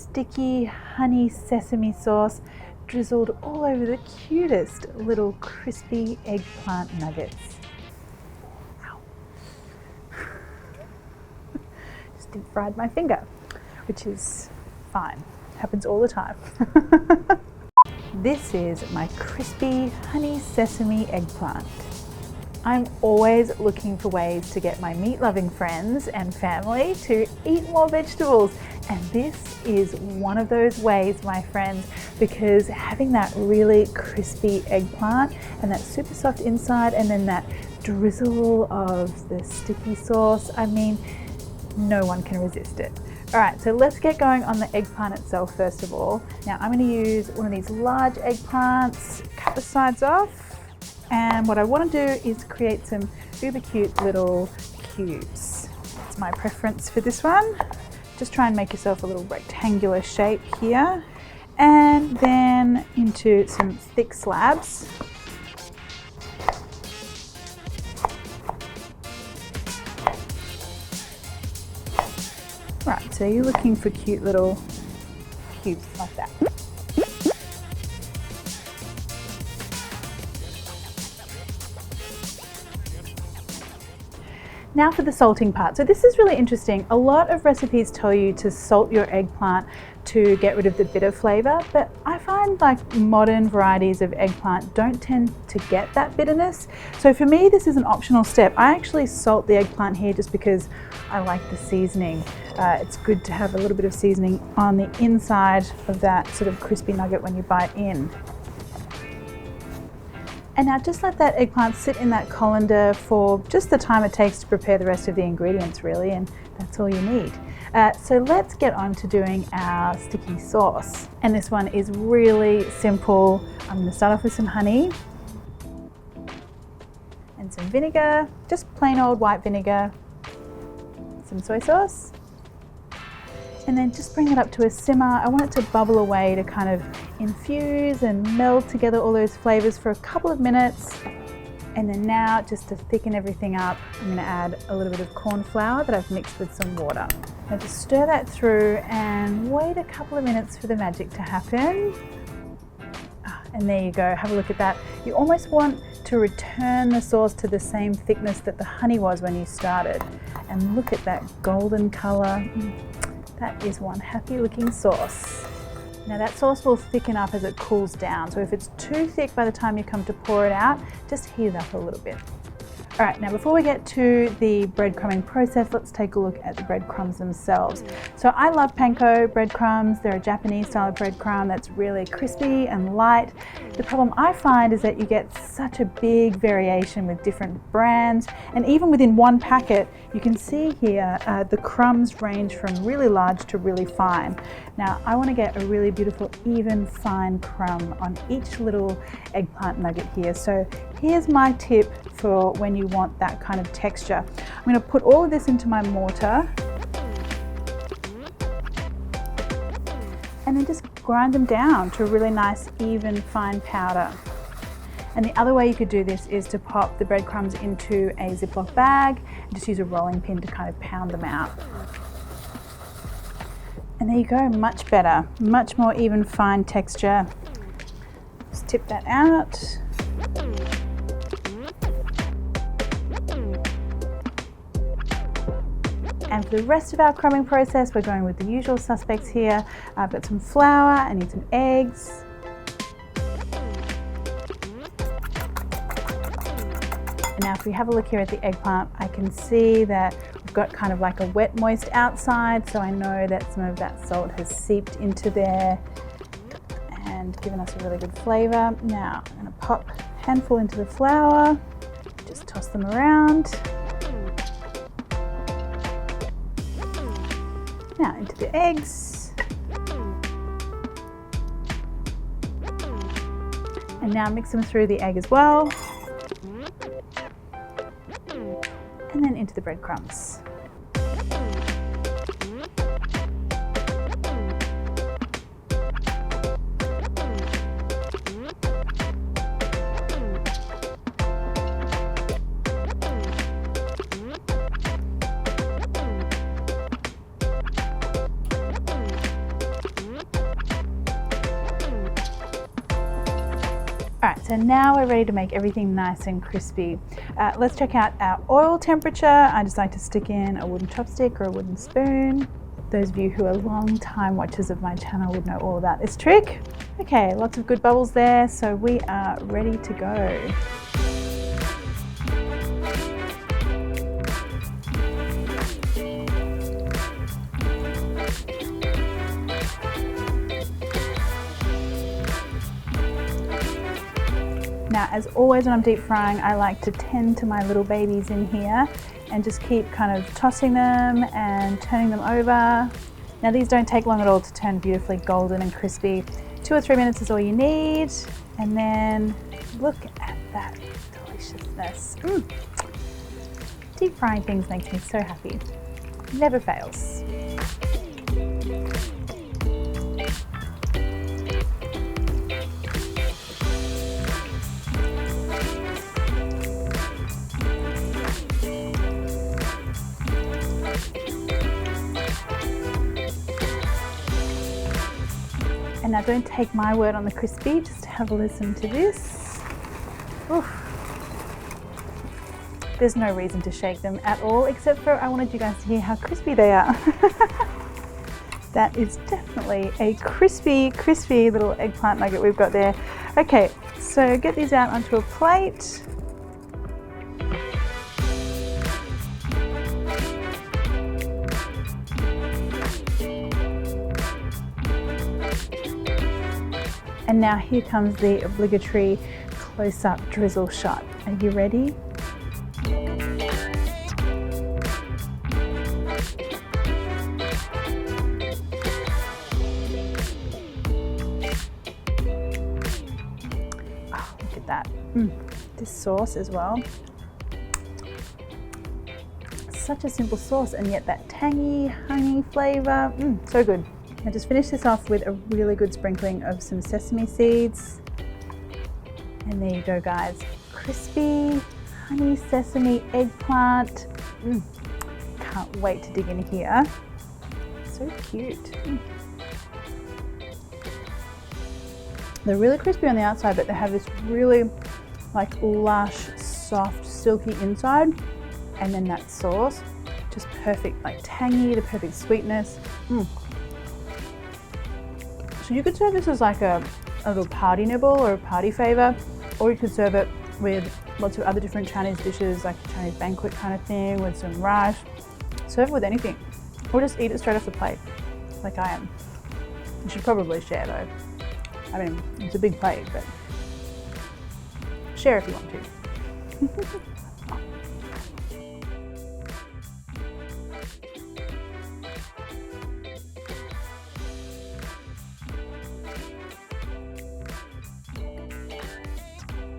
sticky honey sesame sauce drizzled all over the cutest little crispy eggplant nuggets. Ow. Just deep fried my finger, which is fine. Happens all the time. This is my crispy honey sesame eggplant. I'm always looking for ways to get my meat-loving friends and family to eat more vegetables. And this is one of those ways, my friends, because having that really crispy eggplant and that super soft inside and then that drizzle of the sticky sauce, I mean, no one can resist it. All right, so let's get going on the eggplant itself first of all. Now I'm going to use one of these large eggplants, cut the sides off. And what I want to do is create some uber cute little cubes. That's my preference for this one. Just try and make yourself a little rectangular shape here. And then into some thick slabs. Right, so you're looking for cute little cubes like that. Now for the salting part. So this is really interesting. A lot of recipes tell you to salt your eggplant to get rid of the bitter flavor, but I find like modern varieties of eggplant don't tend to get that bitterness. So for me, this is an optional step. I actually salt the eggplant here just because I like the seasoning. It's good to have a little bit of seasoning on the inside of that sort of crispy nugget when you bite in. And now just let that eggplant sit in that colander for just the time it takes to prepare the rest of the ingredients really, and that's all you need. So let's get on to doing our sticky sauce. And this one is really simple. I'm going to start off with some honey and some vinegar, just plain old white vinegar, some soy sauce, and then just bring it up to a simmer. I want it to bubble away to kind of infuse and meld together all those flavors for a couple of minutes. And then now, just to thicken everything up, I'm going to add a little bit of corn flour that I've mixed with some water. Now just stir that through and wait a couple of minutes for the magic to happen. And there you go, have a look at that. You almost want to return the sauce to the same thickness that the honey was when you started. And look at that golden color. That is one happy looking sauce. Now that sauce will thicken up as it cools down. So if it's too thick by the time you come to pour it out, just heat it up a little bit. All right, now before we get to the breadcrumbing process, let's take a look at the breadcrumbs themselves. So I love panko breadcrumbs. They're a Japanese style of breadcrumb that's really crispy and light. The problem I find is that you get such a big variation with different brands, and even within one packet, you can see here the crumbs range from really large to really fine. Now I want to get a really beautiful, even fine crumb on each little eggplant nugget here. So here's my tip for when you want that kind of texture. I'm going to put all of this into my mortar and then just grind them down to a really nice, even, fine powder. And the other way you could do this is to pop the breadcrumbs into a Ziploc bag and just use a rolling pin to kind of pound them out. And there you go, much better, much more even, fine texture. Just tip that out. And for the rest of our crumbing process, we're going with the usual suspects here. I've got some flour, I need some eggs. And now if we have a look here at the eggplant, I can see that we've got kind of like a wet, moist outside, so I know that some of that salt has seeped into there and given us a really good flavor. Now I'm going to pop a handful into the flour, just toss them around. Now into the eggs. And now mix them through the egg as well. And then into the breadcrumbs. So now we're ready to make everything nice and crispy. Let's check out our oil temperature. I just like to stick in a wooden chopstick or a wooden spoon. Those of you who are long time watchers of my channel would know all about this trick. Okay, lots of good bubbles there, so we are ready to go. Now, as always when I'm deep frying, I like to tend to my little babies in here and just keep kind of tossing them and turning them over. Now these don't take long at all to turn beautifully golden and crispy. 2 or 3 minutes is all you need. And then look at that deliciousness. Deep frying things makes me so happy. Never fails. And now don't take my word on the crispy, just have a listen to this. Oof. There's no reason to shake them at all, except for I wanted you guys to hear how crispy they are. That is definitely a crispy, crispy little eggplant nugget we've got there. Okay, so get these out onto a plate. And now here comes the obligatory close-up drizzle shot. Are you ready? Oh, look at that. This sauce as well. Such a simple sauce, and yet that tangy, honey flavor. So good. I just finished this off with a really good sprinkling of some sesame seeds. And there you go, guys. Crispy, honey sesame eggplant. Can't wait to dig in here. So cute. They're really crispy on the outside, but they have this really like lush, soft, silky inside. And then that sauce, just perfect, like tangy, the perfect sweetness. So you could serve this as like a little party nibble or a party favor, or you could serve it with lots of other different Chinese dishes, like a Chinese banquet kind of thing with some rice. Serve it with anything, or just eat it straight off the plate, like I am. You should probably share though. I mean, it's a big plate, but share if you want to.